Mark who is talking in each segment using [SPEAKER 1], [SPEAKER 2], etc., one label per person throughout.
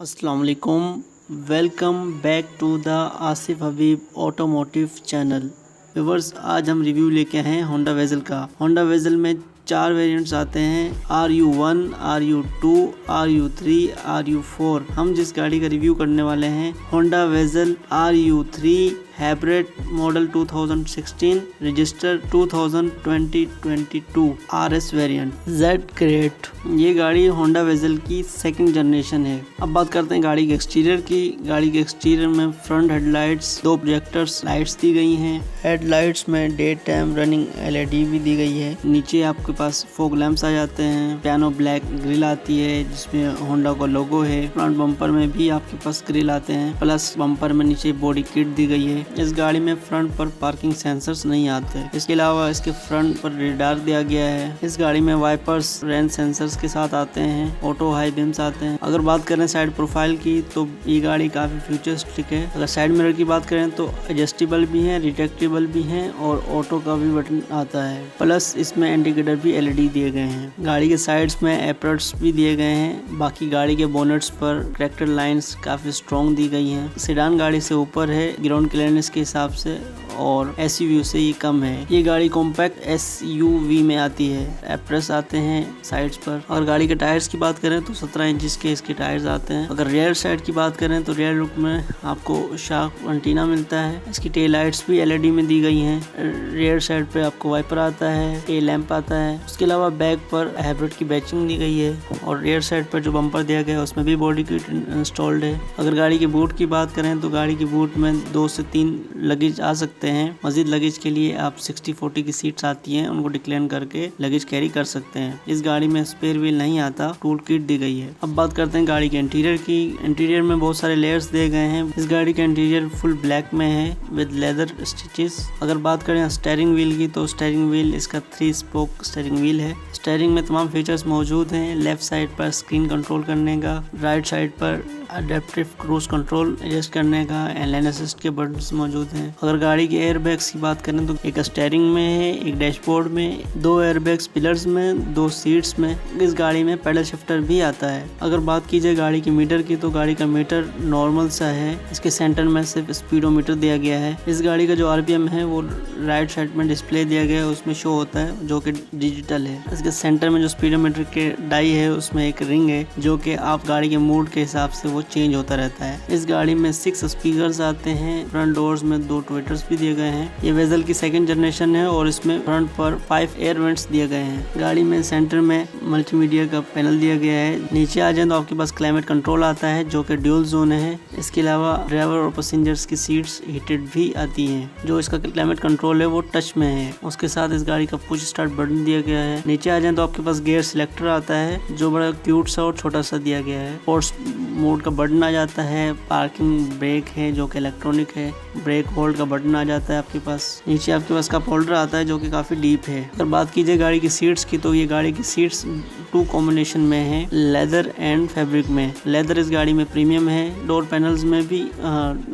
[SPEAKER 1] अस्सलाम वालेकुम। Welcome back to the Asif Habib automotive channel. Viewers, आज हम रिव्यू लेके आए हैं होंडा वेज़ल का। होंडा वेज़ल में 4 वेरिएंट्स आते हैं, RU1, RU2, RU3, RU4। हम जिस गाड़ी का रिव्यू करने वाले हैं Honda Vezel RU3 hybrid model 2016, register 2022 RS variant Z grade. ये गाड़ी होंडा वेज़ल की सेकंड जनरेशन है। अब बात करते हैं गाड़ी के एक्सटीरियर की। गाड़ी के एक्सटीरियर में फ्रंट हेडलाइट्स, 2 प्रोजेक्टर्स लाइट्स दी गई हैं। हेडलाइट्स में डे टाइम रनिंग LED भी दी गई है। नीचे आपके पास फॉग लैंप्स आ जाते हैं। पियानो ब्लैक ग्रिल आती है जिसमें होंडा का लोगो है। फ्रंट बम्पर में भी आपके पास ग्रिल आते हैं, प्लस बम्पर में नीचे बॉडी किट दी गई है। इस गाड़ी में फ्रंट पर पार्किंग सेंसर्स नहीं आते। इसके अलावा इसके फ्रंट पर रेडार दिया गया है। इस गाड़ी में वाइपर्स, रेन सेंसर्स के साथ आते हैं। ऑटो हाई बीम्स आते हैं। अगर बात करें साइड प्रोफाइल की तो ये गाड़ी काफी फ्यूचरिस्टिक है। अगर साइड मिरर की बात करें तो एडजस्टेबल भी है, रिट्रैक्टेबल भी है और ऑटो का भी बटन आता है। प्लस इसमें इंडिकेटर भी LED दिए गए हैं। गाड़ी के साइड्स में एप्रट्स भी दिए गए हैं। बाकी गाड़ी के बोनेट्स पर ट्रैक्टर लाइंस काफी स्ट्रॉन्ग दी गई हैं। सेडान गाड़ी से ऊपर है ग्राउंड क्लियरेंस के हिसाब से और SUV से ये कम है। ये गाड़ी कॉम्पैक्ट SUV में आती है। एप्रस आते हैं साइड्स पर। और गाड़ी के टायर्स की बात करें तो 17 इंच के इसके टायर्स आते हैं। अगर रियर साइड की बात करें तो रियर लुक में आपको शार्क एंटीना मिलता है। इसकी टेल लाइट्स भी LED में दी गई हैं। रियर साइड पे आपको वाइपर आता है, टेल लैंप आता है। उसके अलावा बैक पर हाइब्रिड की बैचिंग दी गई है और रियर साइड पर जो बम्पर दिया गया है उसमें भी बॉडी किट इंस्टॉल्ड है। अगर गाड़ी के बूट की बात करें तो गाड़ी की बूट में 2 से 3 लगेज आ सकते हैं। मजीद लगेज के लिए आप 60-40 की सीट्स आती हैं, उनको डिक्लेन करके लगेज कैरी कर सकते हैं। इस गाड़ी में स्पेयर व्हील नहीं आता, टूल किट दी गई है। अब बात करते हैं गाड़ी के इंटीरियर की। इंटीरियर में बहुत सारे लेयर्स दिए गए हैं। इस गाड़ी का इंटीरियर फुल ब्लैक में है विद लेदर स्टिचेस। अगर बात करें स्टीयरिंग व्हील की तो स्टीयरिंग व्हील इसका 3 स्पोक स्टीयरिंग व्हील है। स्टीयरिंग में तमाम फीचर्स मौजूद हैं। लेफ्ट साइड पर स्क्रीन कंट्रोल करने का, राइट साइड पर अडेप्टिव क्रूज कंट्रोल एडजस्ट करने का, लेन असिस्ट के बटन्स मौजूद हैं। अगर गाड़ी के एयर बैग्स की बात करें तो एक स्टीयरिंग में है, एक डैशबोर्ड में, 2 एयर बैग्स पिलर्स में, 2 सीट्स में। इस गाड़ी में पैडल शिफ्टर भी आता है। अगर बात की जाए गाड़ी के मीटर की तो गाड़ी का मीटर नॉर्मल सा है। इसके सेंटर में सिर्फ स्पीडोमीटर दिया गया है। इस गाड़ी का जो RPM है वो राइट साइड में डिस्प्ले दिया गया है, उसमें शो होता है जो कि डिजिटल है। इसके सेंटर में जो स्पीडोमीटर के डाई है उसमें एक रिंग है जो कि आप गाड़ी के मूड के हिसाब से वो चेंज होता रहता है। इस गाड़ी में 6 स्पीकर्स आते हैं। फ्रंट डोर्स में 2 ट्विटर्स भी दिए गए हैं। ये वेज़ल की सेकंड जनरेशन है और इसमें फ्रंट पर 5 एयर वेंट्स दिए गए हैं। गाड़ी में सेंटर में मल्टीमीडिया का पैनल दिया गया है। नीचे आ जाए तो आपके पास क्लाइमेट कंट्रोल आता है जो कि ड्यूल जोन है। इसके अलावा ड्राइवर और पैसेंजर्स की सीट्स हीटेड भी आती हैं। जो इसका क्लाइमेट कंट्रोल है वो टच में है। उसके साथ इस गाड़ी का पुश स्टार्ट बटन दिया गया है। नीचे आ जाए तो आपके पास गियर सिलेक्टर आता है जो बड़ा क्यूट सा और छोटा सा दिया गया है। स्पोर्ट्स मोड का बटन आ जाता है। पार्किंग ब्रेक है जो कि इलेक्ट्रॉनिक है। ब्रेक होल्ड का बटन आ जाता है आपके पास। नीचे आपके पास कप होल्डर आता है जो कि काफी डीप है। अगर बात कीजिए गाड़ी की सीट्स की तो ये गाड़ी की सीट्स 2 कॉम्बिनेशन में है, लेदर एंड फैब्रिक में। लेदर इस गाड़ी में प्रीमियम है। डोर पैनल्स में भी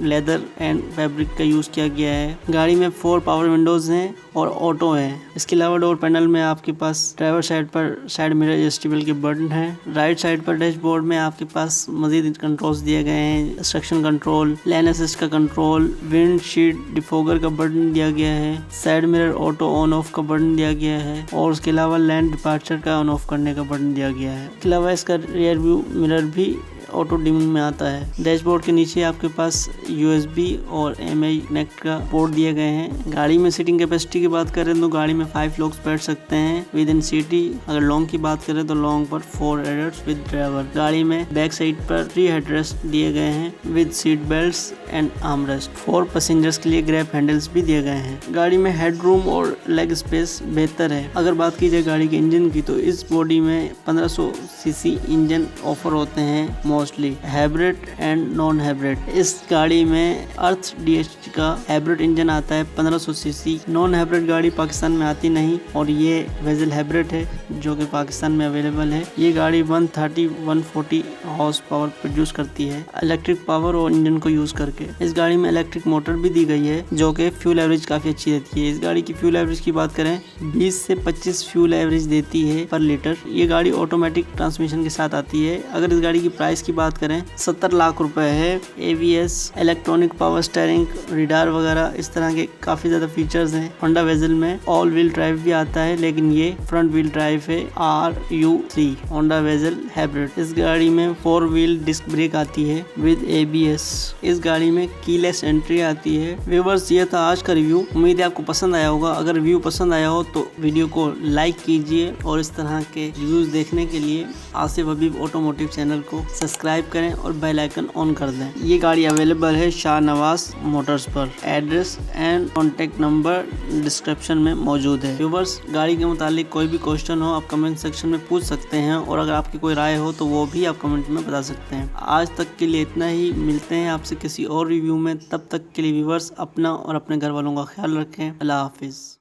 [SPEAKER 1] लेदर एंड फैब्रिक का यूज किया गया है। गाड़ी में 4 पावर विंडोज हैं और ऑटो है। इसके अलावा डोर पैनल में आपके पास ड्राइवर साइड पर साइड मिरर एडजस्टेबल के बटन है। राइट साइड पर डैशबोर्ड में आपके पास मजीद कंट्रोल्स दिए गए हैं। इंस्ट्रक्शन कंट्रोल, लेन असिस्ट का कंट्रोल, विंड शीट डिफोगर का बटन दिया गया है। Side mirror auto on off का बटन दिया गया है और उसके अलावा लैंड डिपार्चर का ऑन ऑफ करने का बटन दिया गया है। इसके अलावा इसका रियर व्यू मिरर भी ऑटो डिमिंग में आता है। डैशबोर्ड के नीचे आपके पास USB और MI कनेक्ट का पोर्ट दिए गए हैं। गाड़ी में सीटिंग कैपेसिटी की बात करें तो गाड़ी में 5 लोग बैठ सकते हैं विद इन सीटी। अगर लॉन्ग की बात करें तो लॉन्ग पर 4 एडल्ट्स विद ड्राइवर। गाड़ी में बैक साइड पर 3 हेडरेस्ट दिए गए हैं with seat belts and armrest. 4 passengers के लिए ग्रैब हैंडल्स भी दिए गए हैं। गाड़ी में हेडरूम और लेग स्पेस बेहतर है। अगर बात की जाए गाड़ी के इंजन की तो इस बॉडी में 1500 सीसी इंजन ऑफर होते हैं mostly hybrid and non hybrid. इस गाड़ी में अर्थ DHT का हाइब्रिड इंजन आता है 1500 सीसी। नॉन हाइब्रिड गाड़ी पाकिस्तान में आती नहीं और ये वेज़ल हाइब्रिड है जो कि पाकिस्तान में अवेलेबल है। ये गाड़ी 130-140 हॉर्स पावर प्रोड्यूस करती है इलेक्ट्रिक पावर और इंजन को यूज करके। इस गाड़ी में इलेक्ट्रिक मोटर भी दी गई है जो कि फ्यूल एवरेज काफी अच्छी देती है। इस गाड़ी की फ्यूल एवरेज की बात करें 20 से 25 फ्यूल एवरेज देती है पर लीटर। ये गाड़ी ऑटोमेटिक ट्रांसमिशन के साथ आती है। अगर इस गाड़ी की प्राइस की की बात करें 70 लाख रुपए है। ABS, electronic power steering, radar वगैरह इस तरह के काफी ज्यादा फीचर्स हैं। होंडा वेजल में ऑल व्हील ड्राइव भी आता है, लेकिन ये फ्रंट व्हील ड्राइव है। RU3 Honda vessel hybrid. इस गाड़ी में 4 व्हील डिस्क ब्रेक आती है विद ABS। इस गाड़ी में कीलेस एंट्री आती है। व्यूअर्स, ये था आज का रिव्यू। उम्मीद है आपको पसंद आया होगा। अगर रिव्यू पसंद आया हो तो वीडियो को लाइक कीजिए और इस तरह के रिव्यूज देखने के लिए आसिफ हबीब ऑटोमोटिव चैनल को सब्सक्राइब करें और बेल आइकन ऑन कर दें। ये गाड़ी अवेलेबल है शाहनवाज मोटर्स पर। Address and contact number description में मौजूद है। व्यूअर्स, गाड़ी के मुतालिक कोई भी क्वेश्चन हो आप कमेंट सेक्शन में पूछ सकते हैं और अगर आपकी कोई राय हो तो वो भी आप कमेंट में बता सकते हैं। आज तक के लिए इतना ही। मिलते हैं आपसे किसी और रिव्यू में। तब तक के लिए व्यूअर्स अपना और अपने घर वालों का ख्याल रखें। अल्लाह हाफिज।